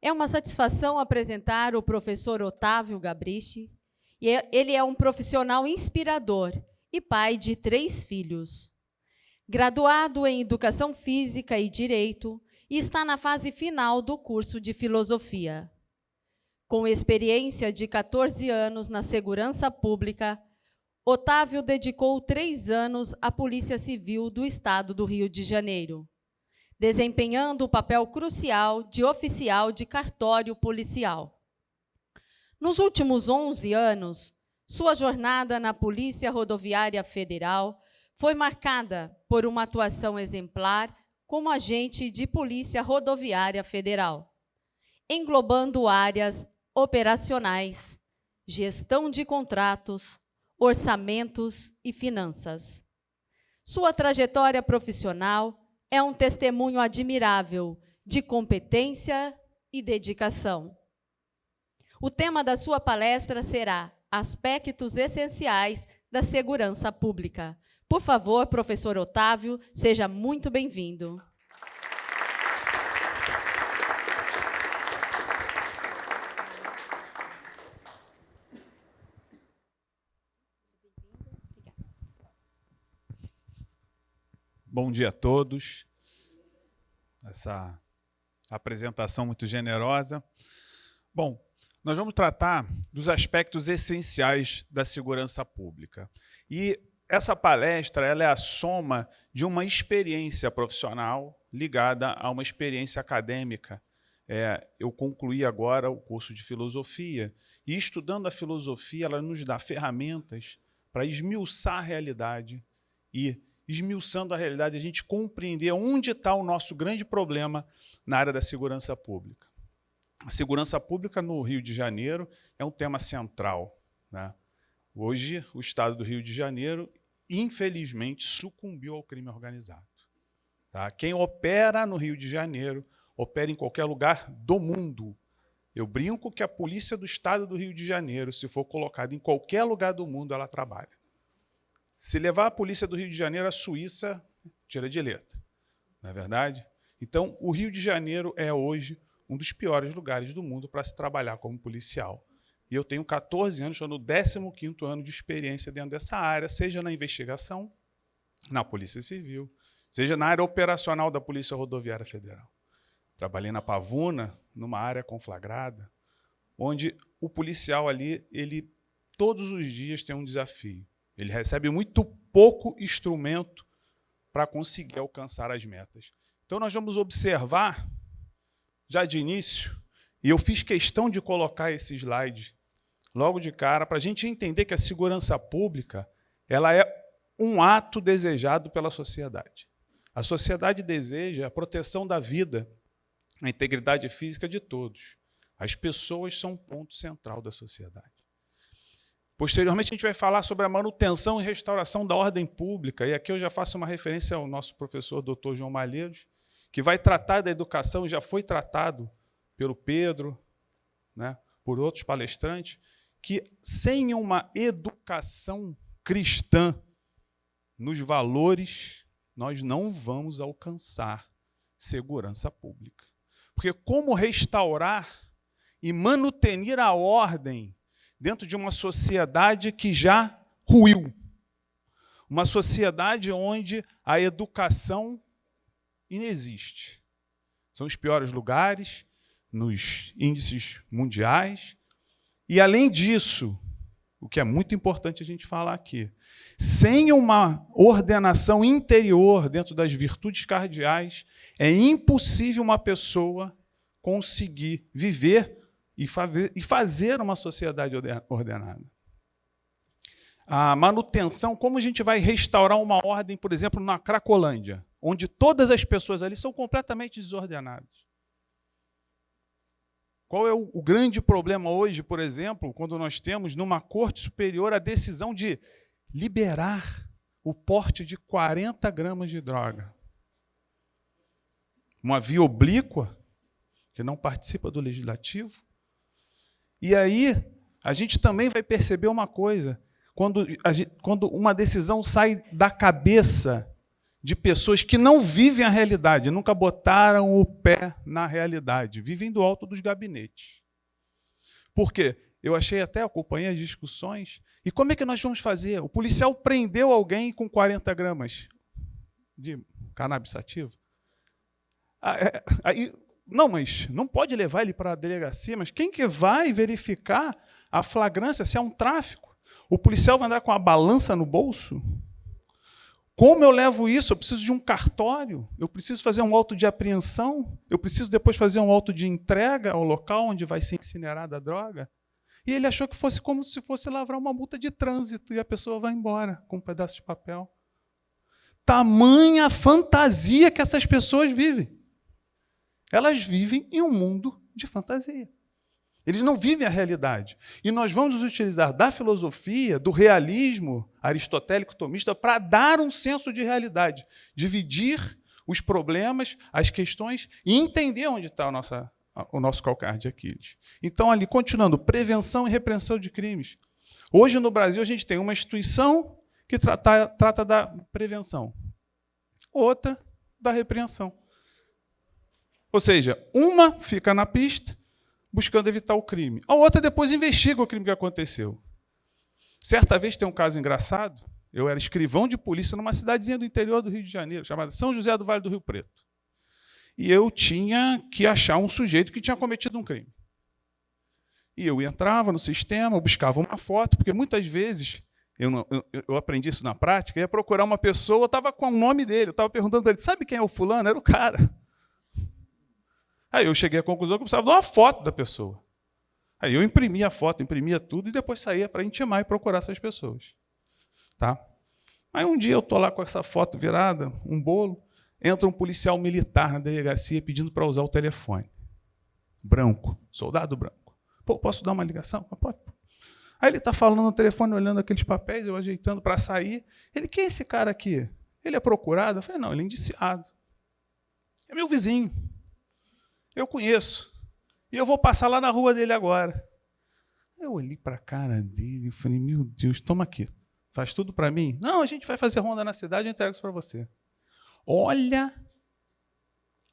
É uma satisfação apresentar o professor Otávio Gabrichi. Ele é um profissional inspirador e pai de 3 filhos. Graduado em Educação Física e Direito, e está na fase final do curso de Filosofia. Com experiência de 14 anos na segurança pública, Otávio dedicou 3 anos à Polícia Civil do Estado do Rio de Janeiro, desempenhando o papel crucial de oficial de cartório policial. Nos últimos 11 anos, sua jornada na Polícia Rodoviária Federal foi marcada por uma atuação exemplar como agente de Polícia Rodoviária Federal, englobando áreas operacionais, gestão de contratos, orçamentos e finanças. Sua trajetória profissional é um testemunho admirável de competência e dedicação. O tema da sua palestra será Aspectos Essenciais da Segurança Pública. Por favor, professor Otávio, seja muito bem-vindo. Bom dia a todos. Essa apresentação muito generosa. Bom, nós vamos tratar dos aspectos essenciais da segurança pública. E essa palestra ela é a soma de uma experiência profissional ligada a uma experiência acadêmica. Eu concluí agora o curso de filosofia, e estudando a filosofia, ela nos dá ferramentas para esmiuçar a realidade e, esmiuçando a realidade, a gente compreender onde está o nosso grande problema na área da segurança pública. A segurança pública no Rio de Janeiro é um tema central, né? Hoje, o Estado do Rio de Janeiro, infelizmente, sucumbiu ao crime organizado. Tá? Quem opera no Rio de Janeiro, opera em qualquer lugar do mundo. Eu brinco que a polícia do Estado do Rio de Janeiro, se for colocada em qualquer lugar do mundo, ela trabalha. Se levar a polícia do Rio de Janeiro à Suíça, tira de letra. Não é verdade? Então, o Rio de Janeiro é hoje um dos piores lugares do mundo para se trabalhar como policial. E eu tenho 14 anos, estou no 15º ano de experiência dentro dessa área, seja na investigação, na Polícia Civil, seja na área operacional da Polícia Rodoviária Federal. Trabalhei na Pavuna, numa área conflagrada, onde o policial ali, ele todos os dias tem um desafio. Ele recebe muito pouco instrumento para conseguir alcançar as metas. Então, nós vamos observar, já de início, e eu fiz questão de colocar esse slide logo de cara, para a gente entender que a segurança pública ela é um ato desejado pela sociedade. A sociedade deseja a proteção da vida, a integridade física de todos. As pessoas são um ponto central da sociedade. Posteriormente, a gente vai falar sobre a manutenção e restauração da ordem pública, e aqui eu já faço uma referência ao nosso professor Dr. João Malheiros, que vai tratar da educação, e já foi tratado pelo Pedro, né, por outros palestrantes, que sem uma educação cristã nos valores, nós não vamos alcançar segurança pública. Porque como restaurar e manutenir a ordem dentro de uma sociedade que já ruiu? Uma sociedade onde a educação inexiste. São os piores lugares nos índices mundiais. E, além disso, o que é muito importante a gente falar aqui, sem uma ordenação interior dentro das virtudes cardeais, é impossível uma pessoa conseguir viver e fazer uma sociedade ordenada. A manutenção, como a gente vai restaurar uma ordem, por exemplo, na Cracolândia, onde todas as pessoas ali são completamente desordenadas. Qual é o grande problema hoje, por exemplo, quando nós temos numa corte superior a decisão de liberar o porte de 40 gramas de droga? Uma via oblíqua, que não participa do legislativo. E aí, a gente também vai perceber uma coisa, quando uma decisão sai da cabeça de pessoas que não vivem a realidade, nunca botaram o pé na realidade, vivem do alto dos gabinetes. Por quê? Eu acompanhei as discussões, e como é que nós vamos fazer? O policial prendeu alguém com 40 gramas de cannabis sativa. Aí, não, mas não pode levar ele para a delegacia, mas quem que vai verificar a flagrância se é um tráfico? O policial vai andar com a balança no bolso? Como eu levo isso? Eu preciso de um cartório, eu preciso fazer um auto de apreensão, eu preciso depois fazer um auto de entrega ao local onde vai ser incinerada a droga. E ele achou que fosse como se fosse lavrar uma multa de trânsito e a pessoa vai embora com um pedaço de papel. Tamanha fantasia que essas pessoas vivem. Elas vivem em um mundo de fantasia. Eles não vivem a realidade. E nós vamos nos utilizar da filosofia, do realismo aristotélico tomista, para dar um senso de realidade, dividir os problemas, as questões e entender onde está o nosso calcanhar de Aquiles. Então, ali, continuando, prevenção e repreensão de crimes. Hoje, no Brasil, a gente tem uma instituição que trata da prevenção, outra da repreensão. Ou seja, uma fica na pista, buscando evitar o crime. A outra depois investiga o crime que aconteceu. Certa vez tem um caso engraçado, eu era escrivão de polícia numa cidadezinha do interior do Rio de Janeiro, chamada São José do Vale do Rio Preto. E eu tinha que achar um sujeito que tinha cometido um crime. E eu entrava no sistema, eu buscava uma foto, porque muitas vezes, eu aprendi isso na prática, ia procurar uma pessoa, eu estava com o nome dele, eu estava perguntando para ele, sabe quem é o fulano? Era o cara. Aí eu cheguei à conclusão que eu precisava de uma foto da pessoa. Aí eu imprimia a foto, imprimia tudo e depois saía para intimar e procurar essas pessoas. Tá? Aí um dia eu estou lá com essa foto virada, um bolo, entra um policial militar na delegacia pedindo para usar o telefone. Branco, soldado branco. Pô, posso dar uma ligação? Pode. Aí ele está falando no telefone, olhando aqueles papéis, eu ajeitando para sair. Ele, quem é esse cara aqui? Ele é procurado? Eu falei, não, ele é indiciado. É meu vizinho. Eu conheço. E eu vou passar lá na rua dele agora. Eu olhei para a cara dele e falei, meu Deus, toma aqui. Faz tudo para mim? Não, a gente vai fazer ronda na cidade, eu entrego isso para você. Olha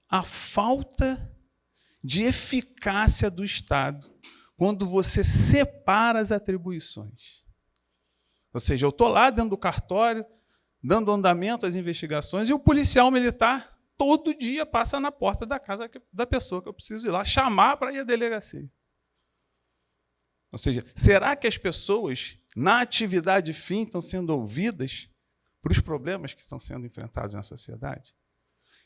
a falta de eficácia do Estado quando você separa as atribuições. Ou seja, eu estou lá dentro do cartório, dando andamento às investigações, e o policial militar todo dia passa na porta da casa da pessoa que eu preciso ir lá chamar para ir à delegacia. Ou seja, será que as pessoas, na atividade fim, estão sendo ouvidas para os problemas que estão sendo enfrentados na sociedade?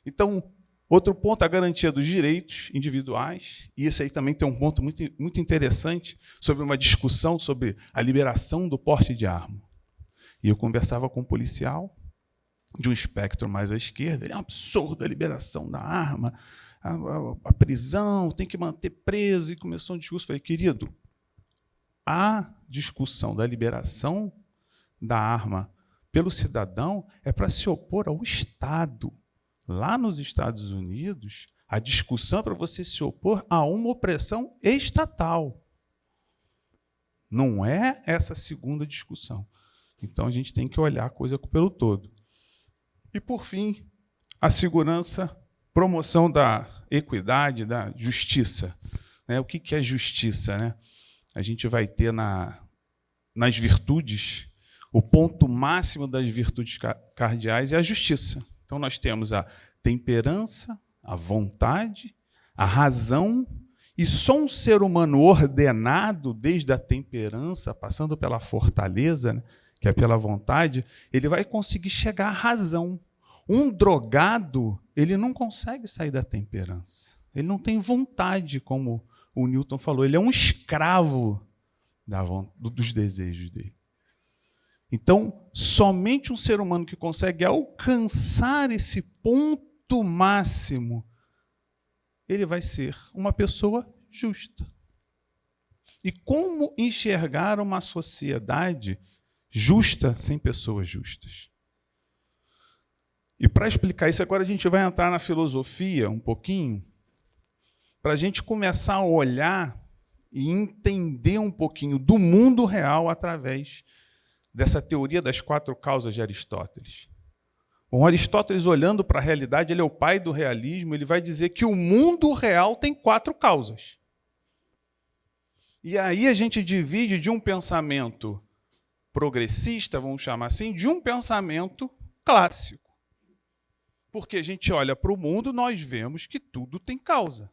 Então, outro ponto, a garantia dos direitos individuais, e isso aí também tem um ponto muito interessante sobre uma discussão sobre a liberação do porte de arma. E eu conversava com um policial de um espectro mais à esquerda, ele é um absurdo a liberação da arma, a prisão, tem que manter preso, e começou um discurso, falei, querido, a discussão da liberação da arma pelo cidadão é para se opor ao Estado. Lá nos Estados Unidos, a discussão é para você se opor a uma opressão estatal. Não é essa segunda discussão. Então, a gente tem que olhar a coisa pelo todo. E, por fim, a segurança, promoção da equidade, da justiça. O que é justiça? Né? A gente vai ter nas virtudes, o ponto máximo das virtudes cardeais é a justiça. Então, nós temos a temperança, a vontade, a razão, e só um ser humano ordenado, desde a temperança, passando pela fortaleza, né, que é pela vontade, ele vai conseguir chegar à razão. Um drogado, ele não consegue sair da temperança. Ele não tem vontade, como o Newton falou, ele é um escravo dos desejos dele. Então, somente um ser humano que consegue alcançar esse ponto máximo, ele vai ser uma pessoa justa. E como enxergar uma sociedade justa sem pessoas justas? E para explicar isso, agora a gente vai entrar na filosofia um pouquinho, para a gente começar a olhar e entender um pouquinho do mundo real através dessa teoria das 4 causas de Aristóteles. Bom, Aristóteles, olhando para a realidade, ele é o pai do realismo, ele vai dizer que o mundo real tem 4 causas. E aí a gente divide de um pensamento progressista, vamos chamar assim, de um pensamento clássico. Porque a gente olha para o mundo, nós vemos que tudo tem causa.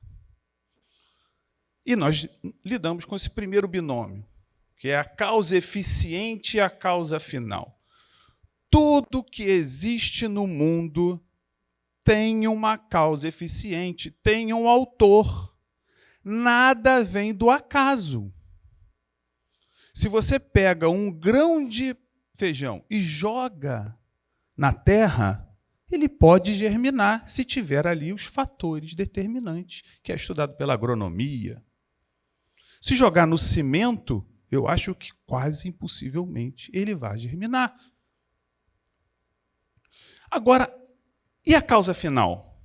E nós lidamos com esse primeiro binômio, que é a causa eficiente e a causa final. Tudo que existe no mundo tem uma causa eficiente, tem um autor. Nada vem do acaso. Se você pega um grão de feijão e joga na terra, ele pode germinar se tiver ali os fatores determinantes, que é estudado pela agronomia. Se jogar no cimento, eu acho que quase impossivelmente ele vai germinar. Agora, e a causa final?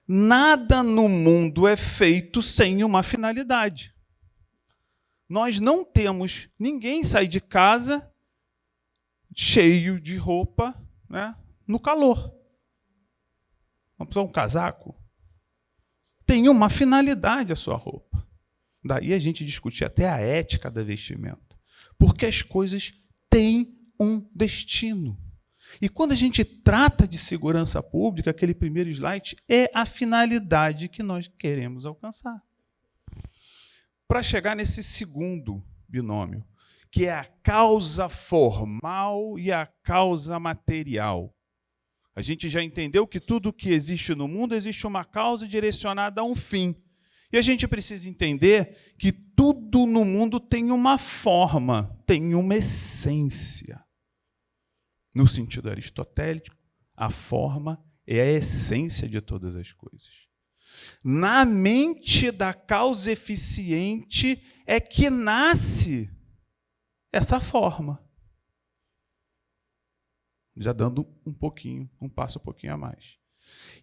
Nada no mundo é feito sem uma finalidade. Nós não temos ninguém sair de casa cheio de roupa, né, no calor. Vamos precisar de um casaco? Tem uma finalidade a sua roupa. Daí a gente discute até a ética da vestimenta. Porque as coisas têm um destino. E quando a gente trata de segurança pública, aquele primeiro slide é a finalidade que nós queremos alcançar. Para chegar nesse segundo binômio, que é a causa formal e a causa material. A gente já entendeu que tudo que existe no mundo existe uma causa direcionada a um fim. E a gente precisa entender que tudo no mundo tem uma forma, tem uma essência. No sentido aristotélico, a forma é a essência de todas as coisas. Na mente da causa eficiente é que nasce essa forma. Já dando um passo um pouquinho a mais.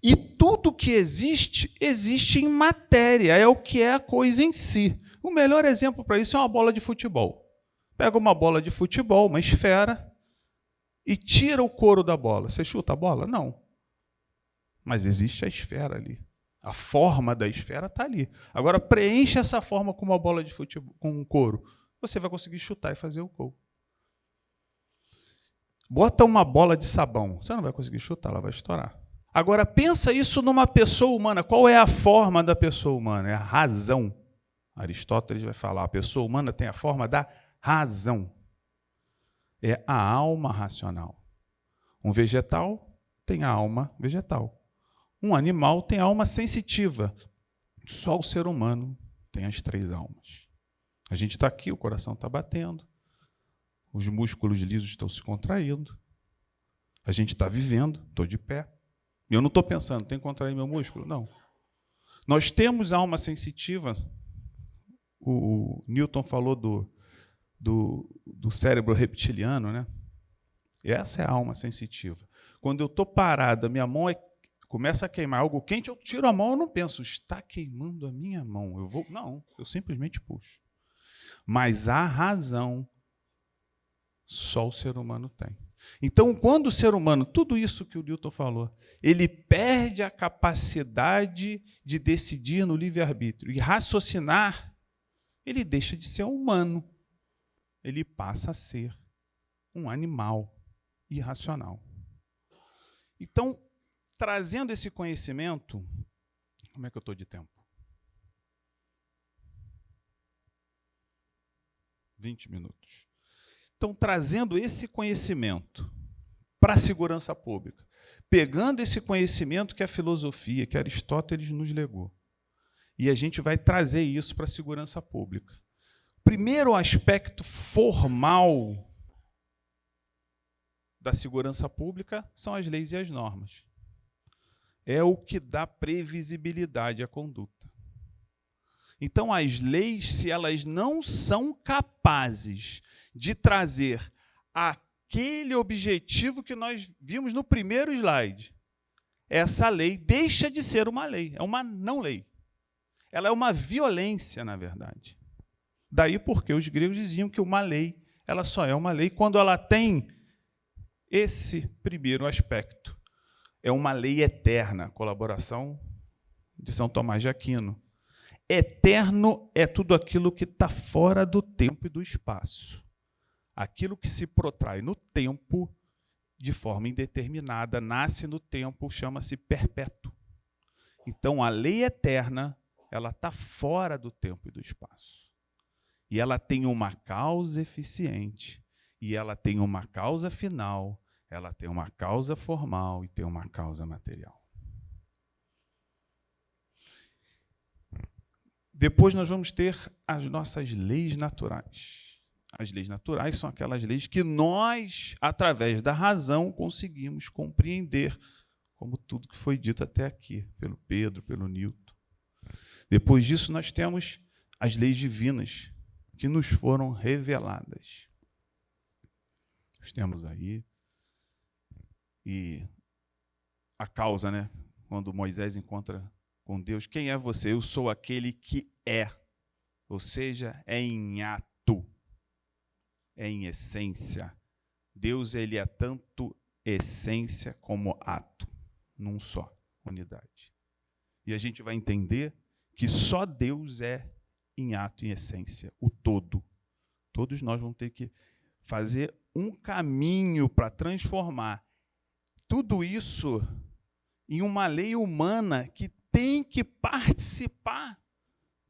E tudo que existe, existe em matéria, é o que é a coisa em si. O melhor exemplo para isso é uma bola de futebol. Pega uma bola de futebol, uma esfera, e tira o couro da bola. Você chuta a bola? Não. Mas existe a esfera ali. A forma da esfera está ali. Agora, preenche essa forma com uma bola de futebol, com um couro. Você vai conseguir chutar e fazer o gol. Bota uma bola de sabão. Você não vai conseguir chutar, ela vai estourar. Agora, pensa isso numa pessoa humana. Qual é a forma da pessoa humana? É a razão. Aristóteles vai falar, a pessoa humana tem a forma da razão. É a alma racional. Um vegetal tem a alma vegetal. Um animal tem a alma sensitiva. Só o ser humano tem as 3 almas. A gente está aqui, o coração está batendo, os músculos lisos estão se contraindo, a gente está vivendo, estou de pé. E eu não estou pensando, tem que contrair meu músculo? Não. Nós temos alma sensitiva. O Newton falou do cérebro reptiliano, né? Essa é a alma sensitiva. Quando eu estou parado, a minha mão começa a queimar algo quente, eu tiro a mão, eu não penso, está queimando a minha mão. Não, eu simplesmente puxo. Mas a razão, só o ser humano tem. Então, quando o ser humano, tudo isso que o Newton falou, ele perde a capacidade de decidir no livre-arbítrio e raciocinar, ele deixa de ser humano. Ele passa a ser um animal irracional. Então, trazendo esse conhecimento, como é que eu estou de tempo? 20 minutos. Então, trazendo esse conhecimento para a segurança pública, pegando esse conhecimento que a filosofia, que Aristóteles nos legou, e a gente vai trazer isso para a segurança pública. Primeiro aspecto formal da segurança pública são as leis e as normas. É o que dá previsibilidade à conduta. Então, as leis, se elas não são capazes de trazer aquele objetivo que nós vimos no primeiro slide, essa lei deixa de ser uma lei, é uma não-lei. Ela é uma violência, na verdade. Daí porque os gregos diziam que uma lei, ela só é uma lei quando ela tem esse primeiro aspecto. é uma lei eterna, colaboração de São Tomás de Aquino. Eterno é tudo aquilo que está fora do tempo e do espaço. Aquilo que se protrai no tempo de forma indeterminada, nasce no tempo, chama-se perpétuo. Então, a lei eterna, ela está fora do tempo e do espaço. E ela tem uma causa eficiente, e ela tem uma causa final, ela tem uma causa formal e tem uma causa material. Depois nós vamos ter as nossas leis naturais. As leis naturais são aquelas leis que nós, através da razão, conseguimos compreender, como tudo que foi dito até aqui, pelo Pedro, pelo Newton. Depois disso, nós temos as leis divinas, que nos foram reveladas. Nós temos aí e a causa, né? Quando Moisés encontra com Deus, quem é você? Eu sou aquele que é, ou seja, é em ato, é em essência. Deus, ele é tanto essência como ato, num só, unidade. E a gente vai entender que só Deus é em ato e em essência, o todo. Todos nós vamos ter que fazer um caminho para transformar tudo isso em uma lei humana que tem que participar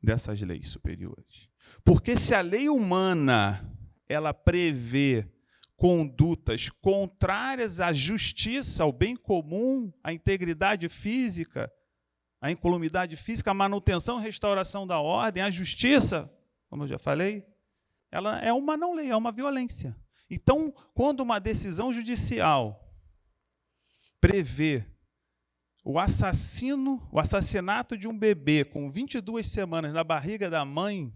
dessas leis superiores. Porque se a lei humana ela prevê condutas contrárias à justiça, ao bem comum, à integridade física, à incolumidade física, à manutenção e restauração da ordem, à justiça, como eu já falei, ela é uma não lei, é uma violência. Então, quando uma decisão judicial prevê o assassinato de um bebê com 22 semanas na barriga da mãe,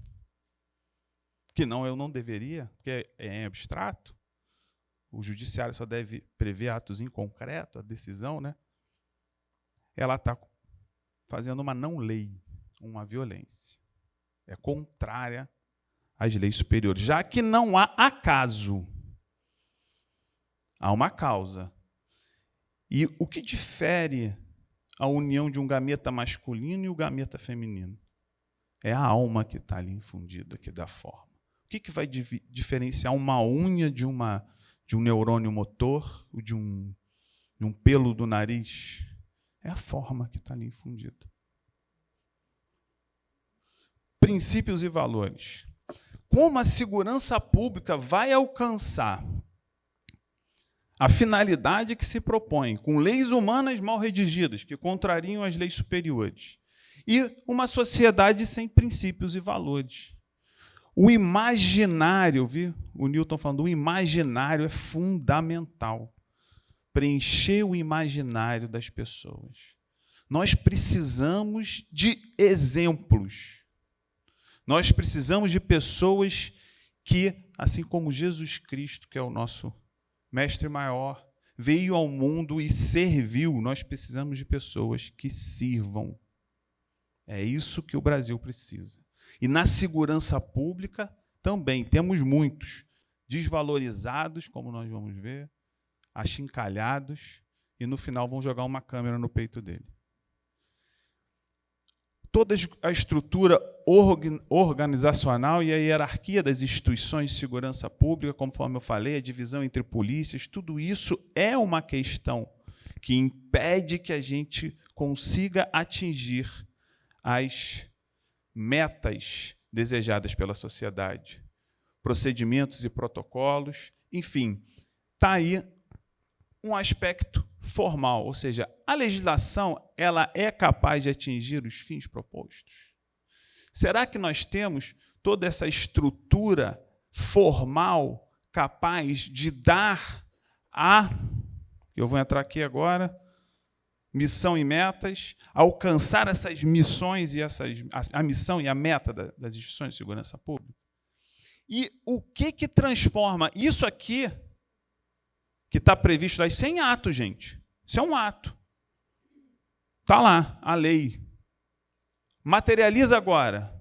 que não, eu não deveria, porque é abstrato, o judiciário só deve prever atos em concreto, a decisão, né? Ela está fazendo uma não-lei, uma violência. É contrária às leis superiores, já que não há acaso, há uma causa. E o que difere a união de um gameta masculino e o gameta feminino? É a alma que está ali infundida, que dá forma. O que vai diferenciar uma unha de um neurônio motor, ou de um pelo do nariz? É a forma que está ali infundida. Princípios e valores. Como a segurança pública vai alcançar a finalidade que se propõe, com leis humanas mal redigidas, que contrariam as leis superiores, e uma sociedade sem princípios e valores. O imaginário, viu? O Newton falando, o imaginário é fundamental. Preencher o imaginário das pessoas. Nós precisamos de exemplos. Nós precisamos de pessoas que, assim como Jesus Cristo, que é o nosso mestre maior, veio ao mundo e serviu, nós precisamos de pessoas que sirvam. É isso que o Brasil precisa. E na segurança pública também temos muitos desvalorizados, como nós vamos ver, achincalhados, e no final vão jogar uma câmera no peito dele. Toda a estrutura organizacional e a hierarquia das instituições de segurança pública, conforme eu falei, a divisão entre polícias, tudo isso é uma questão que impede que a gente consiga atingir as metas desejadas pela sociedade, procedimentos e protocolos, enfim, está aí um aspecto formal, ou seja, a legislação ela é capaz de atingir os fins propostos. Será que nós temos toda essa estrutura formal capaz de dar eu vou entrar aqui agora, missão e metas, alcançar essas missões e a missão e a meta das instituições de segurança pública? E o que transforma isso aqui que está previsto lá? Isso é em ato, gente. Isso é um ato. Está lá, a lei. Materializa agora.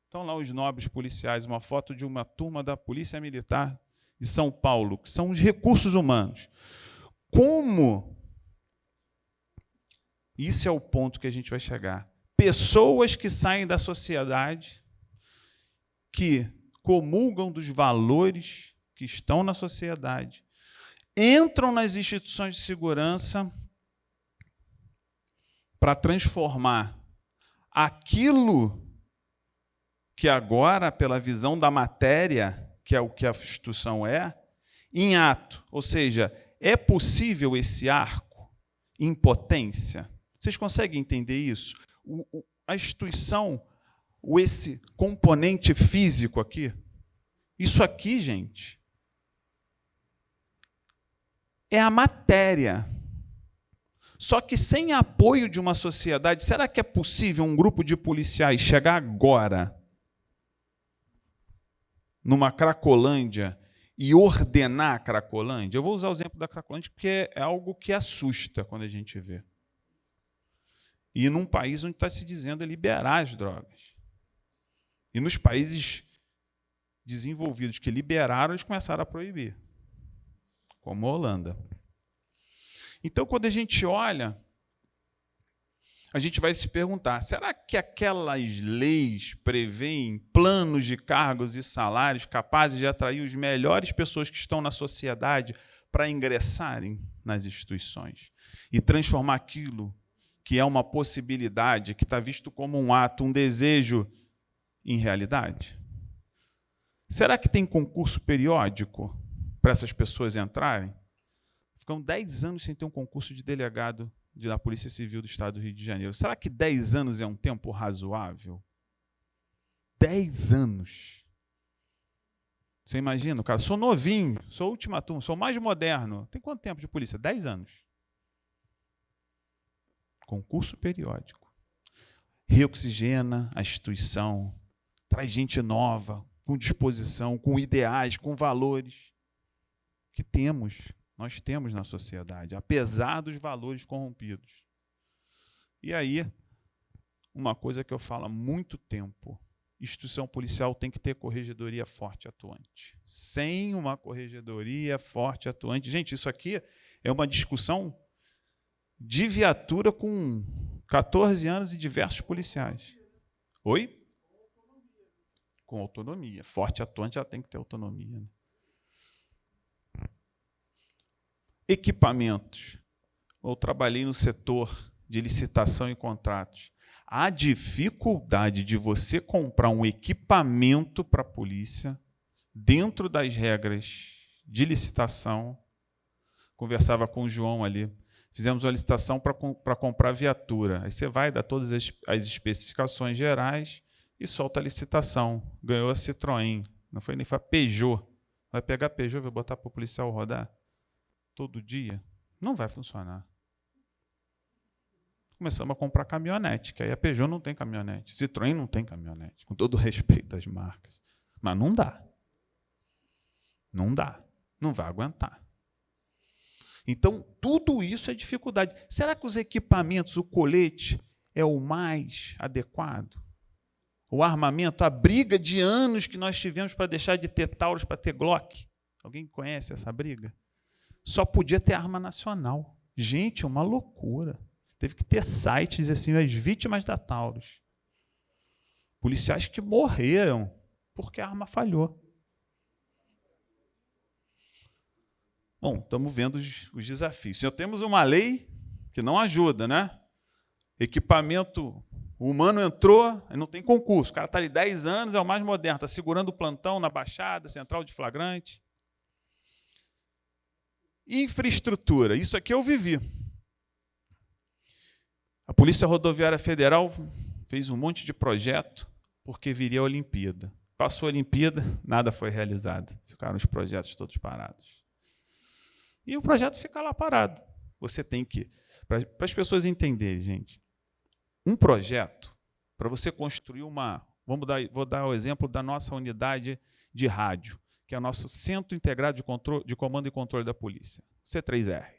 Estão lá os nobres policiais, uma foto de uma turma da Polícia Militar de São Paulo, que são os recursos humanos. Como Isso é o ponto que a gente vai chegar. Pessoas que saem da sociedade, que comulgam dos valores que estão na sociedade, entram nas instituições de segurança para transformar aquilo que agora, pela visão da matéria, que é o que a instituição é, em ato. Ou seja, é possível esse arco em potência? Vocês conseguem entender isso? A instituição, esse componente físico aqui, isso aqui, gente, é a matéria. Só que sem apoio de uma sociedade, será que é possível um grupo de policiais chegar agora numa Cracolândia e ordenar a Cracolândia? Eu vou usar o exemplo da Cracolândia porque é algo que assusta quando a gente vê. E num país onde está se dizendo liberar as drogas. E nos países desenvolvidos que liberaram, eles começaram a proibir, como a Holanda. Então, quando a gente olha, a gente vai se perguntar, será que aquelas leis prevêem planos de cargos e salários capazes de atrair as melhores pessoas que estão na sociedade para ingressarem nas instituições e transformar aquilo que é uma possibilidade, que está visto como um ato, um desejo, em realidade? Será que tem concurso periódico para essas pessoas entrarem? Ficam 10 anos sem ter um concurso de delegado da Polícia Civil do Estado do Rio de Janeiro. Será que 10 anos é um tempo razoável? 10 anos. Você imagina, cara, sou novinho, sou última turma, sou mais moderno. Tem quanto tempo de polícia? 10 anos. Concurso periódico. Reoxigena a instituição, traz gente nova, com disposição, com ideais, com valores que nós temos na sociedade, apesar dos valores corrompidos. E aí, uma coisa que eu falo há muito tempo, instituição policial tem que ter corregedoria forte e atuante. Sem uma corregedoria forte e atuante... Gente, isso aqui é uma discussão de viatura com 14 anos e diversos policiais. Oi? Com autonomia. Forte e atuante, ela tem que ter autonomia, né? Equipamentos. Eu trabalhei no setor de licitação e contratos. A dificuldade de você comprar um equipamento para a polícia dentro das regras de licitação. Conversava com o João ali. Fizemos uma licitação para comprar viatura. Aí você vai dar todas as especificações gerais e solta a licitação. Ganhou a Citroën. Não foi nem foi a Peugeot. Vai pegar a Peugeot e vai botar para o policial rodar todo dia? Não vai funcionar. Começamos a comprar caminhonete, que aí a Peugeot não tem caminhonete. Citroën não tem caminhonete, com todo respeito às marcas. Mas não dá. Não dá. Não vai aguentar. Então, tudo isso é dificuldade. Será que os equipamentos, o colete, é o mais adequado? O armamento, a briga de anos que nós tivemos para deixar de ter Taurus para ter Glock. Alguém conhece essa briga? Só podia ter arma nacional. Gente, é uma loucura. Teve que ter sites assim, as vítimas da Taurus. Policiais que morreram porque a arma falhou. Bom, estamos vendo os desafios. Se temos uma lei que não ajuda, né? Equipamento, o humano entrou, não tem concurso. O cara está ali 10 anos, é o mais moderno, está segurando o plantão na Baixada, central de flagrante. Infraestrutura, isso aqui eu vivi. A Polícia Rodoviária Federal fez um monte de projeto porque viria a Olimpíada. Passou a Olimpíada, nada foi realizado. Ficaram os projetos todos parados. E o projeto fica lá parado. Você tem que... Para as pessoas entenderem, gente, um projeto, para você construir uma... Vou dar o exemplo da nossa unidade de rádio, que é o nosso Centro Integrado de Comando e Controle da Polícia, C3R.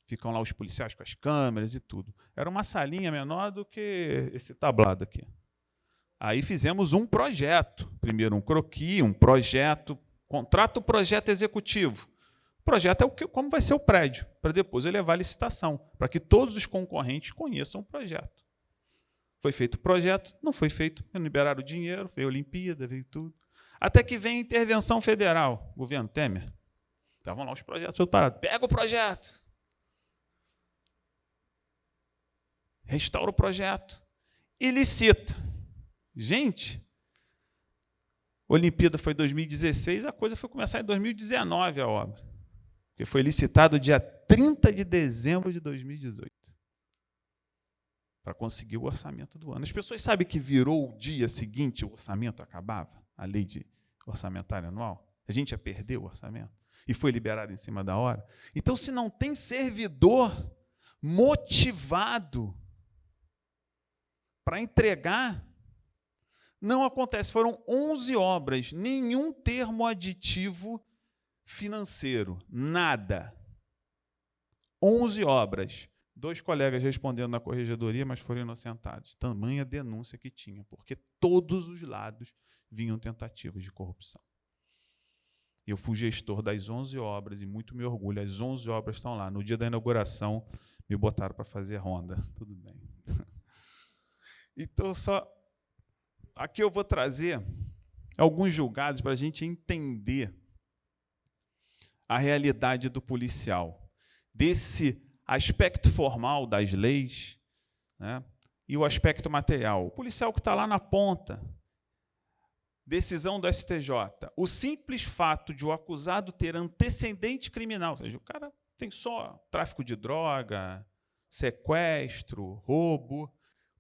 Ficam lá os policiais com as câmeras e tudo. Era uma salinha menor do que esse tablado aqui. Aí fizemos um projeto. Primeiro um croquis, um projeto, contrato projeto executivo, Projeto é como vai ser o prédio, para depois eu levar a licitação, para que todos os concorrentes conheçam o projeto. Foi feito o projeto, não foi feito, não liberaram o dinheiro, veio a Olimpíada, veio tudo. Até que vem a intervenção federal, governo Temer. Estavam lá os projetos todos parados. Pega o projeto. Restaura o projeto. E licita. Gente, a Olimpíada foi em 2016, a coisa foi começar em 2019, a obra. Porque foi licitado dia 30 de dezembro de 2018. Para conseguir o orçamento do ano. As pessoas sabem que virou o dia seguinte, o orçamento acabava, a lei de orçamentária anual? A gente ia perder o orçamento e foi liberado em cima da hora. Então, se não tem servidor motivado para entregar, não acontece. Foram 11 obras, nenhum termo aditivo financeiro, nada. 11 obras. 2 colegas respondendo na corregedoria, mas foram inocentados. Tamanha denúncia que tinha, porque todos os lados vinham tentativas de corrupção. Eu fui gestor das 11 obras e muito me orgulho. As 11 obras estão lá. No dia da inauguração, me botaram para fazer ronda. Tudo bem. Então, aqui eu vou trazer alguns julgados para a gente entender a realidade do policial, desse aspecto formal das leis, né, e o aspecto material. O policial que está lá na ponta, decisão do STJ, o simples fato de o acusado ter antecedente criminal, ou seja, o cara tem só tráfico de droga, sequestro, roubo,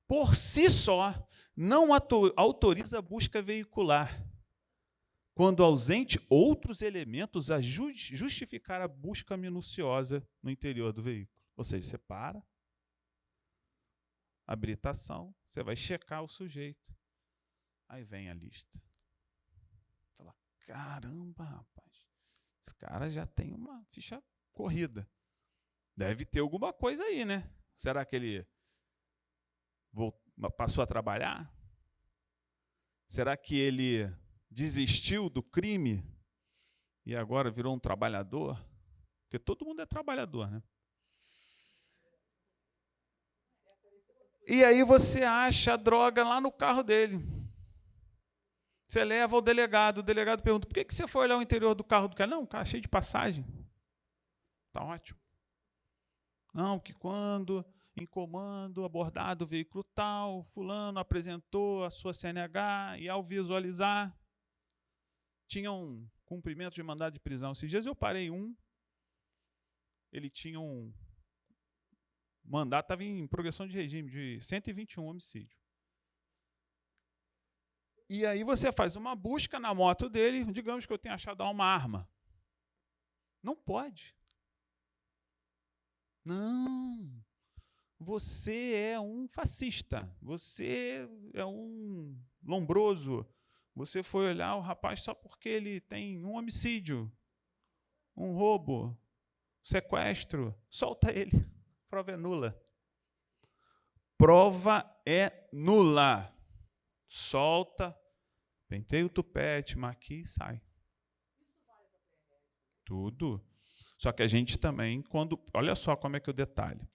por si só, não autoriza a busca veicular, quando ausente outros elementos a justificar a busca minuciosa no interior do veículo. Ou seja, você para, habilitação, você vai checar o sujeito. Aí vem a lista. Fala, caramba, rapaz, esse cara já tem uma ficha corrida. Deve ter alguma coisa aí, né? Será que ele passou a trabalhar? Será que ele desistiu do crime e agora virou um trabalhador? Porque todo mundo é trabalhador, né? E aí você acha a droga lá no carro dele. Você leva ao delegado, o delegado pergunta, por que você foi olhar o interior do carro do cara? Não, o carro é cheio de passagem. Está ótimo. Não, que quando em comando, abordado o veículo tal, fulano apresentou a sua CNH e ao visualizar, tinha um cumprimento de mandado de prisão. Esses dias eu parei ele tinha um mandato, estava em progressão de regime, de 121 homicídio. E aí você faz uma busca na moto dele, digamos que eu tenha achado uma arma. Não pode. Não. Você é um fascista. Você é um lombroso. Você foi olhar o rapaz só porque ele tem um homicídio, um roubo, sequestro. Solta ele. Prova é nula. Prova é nula. Solta, penteia o tupete, maquia e sai. Tudo. Só que a gente também, olha só como é que é o detalhe.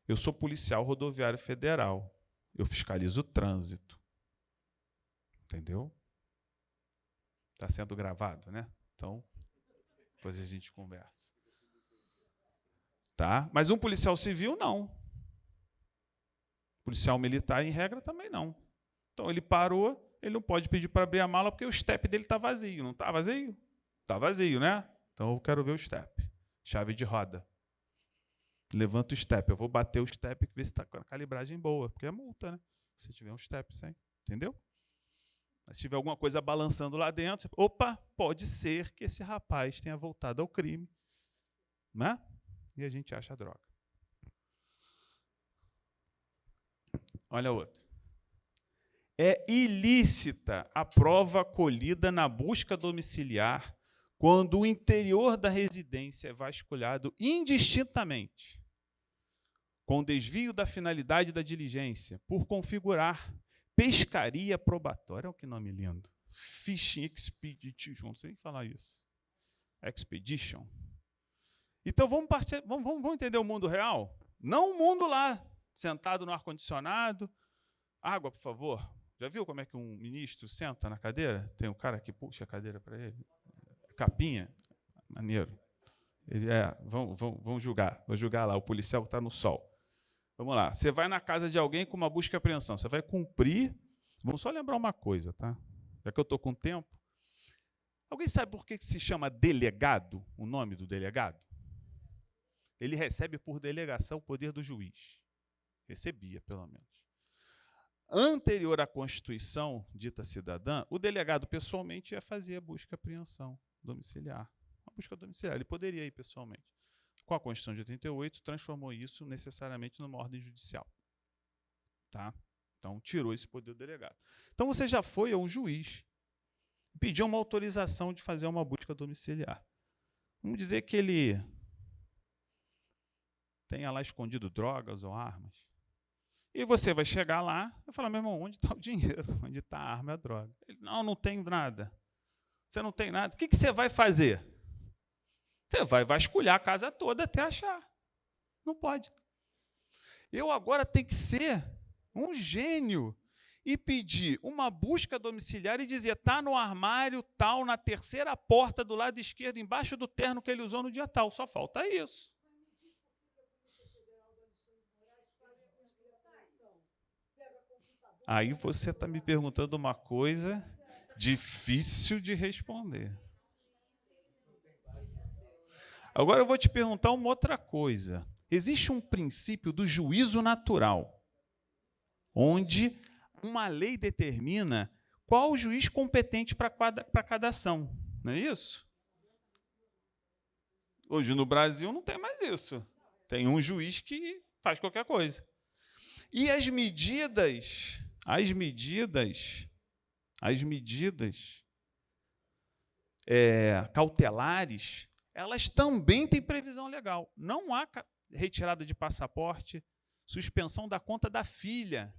Eu sou policial rodoviário federal. Eu fiscalizo o trânsito. Entendeu? Está sendo gravado, né? Então, depois a gente conversa. Tá? Mas um policial civil, não. Policial militar, em regra, também não. Então, ele parou, ele não pode pedir para abrir a mala porque o step dele está vazio. Não está vazio? Está vazio, né? Então, eu quero ver o step. Chave de roda. Levanta o step. Eu vou bater o step e ver se está com a calibragem boa, porque é multa, né? Se tiver um step sem. Entendeu? Mas se tiver alguma coisa balançando lá dentro, opa, pode ser que esse rapaz tenha voltado ao crime, né? E a gente acha a droga. Olha outra. É ilícita a prova colhida na busca domiciliar quando o interior da residência é vasculhado indistintamente, com desvio da finalidade da diligência, por configurar pescaria probatória. Olha que nome lindo. Fishing Expedition, não sei nem falar isso. Expedition. Então vamos entender o mundo real? Não o mundo lá, sentado no ar-condicionado. Água, por favor. Já viu como é que um ministro senta na cadeira? Tem um cara que puxa a cadeira para ele. Capinha. Maneiro. Vão julgar. Vou julgar lá, o policial que está no sol. Vamos lá. Você vai na casa de alguém com uma busca e apreensão. Você vai cumprir. Vamos só lembrar uma coisa, tá? Já que eu estou com tempo. Alguém sabe por que se chama delegado, o nome do delegado? Ele recebe por delegação o poder do juiz. Recebia, pelo menos. Anterior à Constituição dita cidadã, o delegado pessoalmente ia fazer a busca e apreensão domiciliar. Uma busca domiciliar, ele poderia ir pessoalmente. Com a Constituição de 88, transformou isso necessariamente numa ordem judicial. Tá? Então, tirou esse poder do delegado. Então, você já foi a um juiz, pediu uma autorização de fazer uma busca domiciliar. Vamos dizer que ele tenha lá escondido drogas ou armas. E você vai chegar lá e falar, meu irmão, onde está o dinheiro? Onde está a arma e a droga? Ele, não tenho nada. Você não tem nada. O que você vai fazer? Você vai vasculhar a casa toda até achar. Não pode. Eu agora tenho que ser um gênio e pedir uma busca domiciliar e dizer, está no armário tal, na terceira porta do lado esquerdo, embaixo do terno que ele usou no dia tal. Só falta isso. Aí você está me perguntando uma coisa difícil de responder. Agora eu vou te perguntar uma outra coisa. Existe um princípio do juízo natural, onde uma lei determina qual o juiz competente para cada ação. Não é isso? Hoje no Brasil não tem mais isso. Tem um juiz que faz qualquer coisa. E as medidas cautelares, elas também têm previsão legal. Não há retirada de passaporte, suspensão da conta da filha,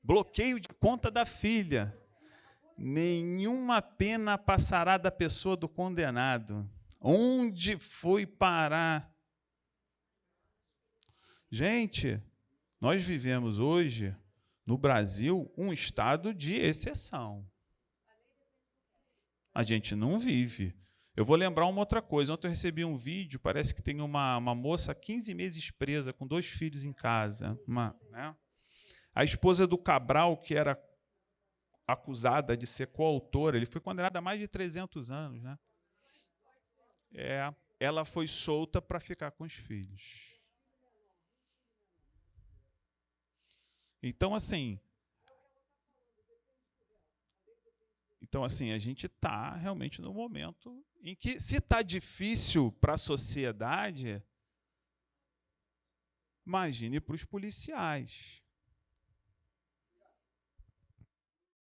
bloqueio de conta da filha. Nenhuma pena passará da pessoa do condenado. Onde foi parar? Gente, nós vivemos hoje, no Brasil, um estado de exceção. A gente não vive. Eu vou lembrar uma outra coisa. Ontem eu recebi um vídeo, parece que tem uma moça há 15 meses presa, com 2 filhos em casa. Né? A esposa do Cabral, que era acusada de ser coautora, ele foi condenado a mais de 300 anos. Né? Ela foi solta para ficar com os filhos. Então, assim, a gente está realmente no momento em que, se está difícil para a sociedade, imagine para os policiais.